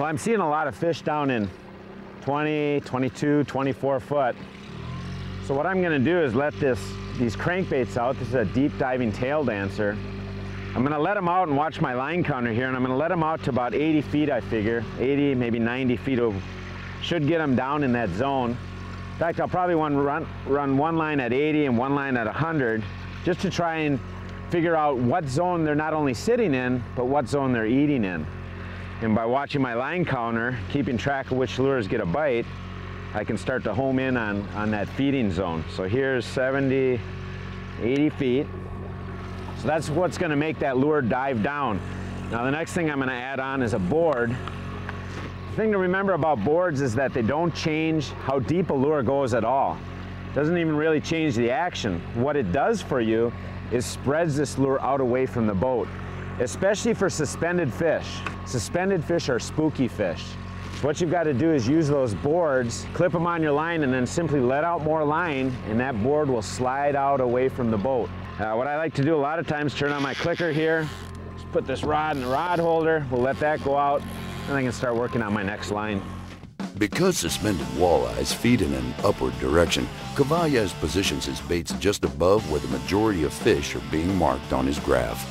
Well, I'm seeing a lot of fish down in 20, 22, 24 foot. So what I'm gonna do is let these crankbaits out. This is a deep diving tail dancer. I'm gonna let them out and watch my line counter here, and I'm gonna let them out to about 80 feet, I figure. 80, maybe 90 feet. Should get them down in that zone. In fact, I'll probably want to run one line at 80 and one line at 100, just to try and figure out what zone they're not only sitting in, but what zone they're eating in. And by watching my line counter, keeping track of which lures get a bite, I can start to home in on that feeding zone. So here's 70, 80 feet. So that's what's gonna make that lure dive down. Now the next thing I'm gonna add on is a board. The thing to remember about boards is that they don't change how deep a lure goes at all. It doesn't even really change the action. What it does for you is spreads this lure out away from the boat, especially for suspended fish. Suspended fish are spooky fish. So what you've got to do is use those boards, clip them on your line, and then simply let out more line, and that board will slide out away from the boat. What I like to do a lot of times, turn on my clicker here, just put this rod in the rod holder, we'll let that go out, and I can start working on my next line. Because suspended walleyes feed in an upward direction, Walleyes positions his baits just above where the majority of fish are being marked on his graph.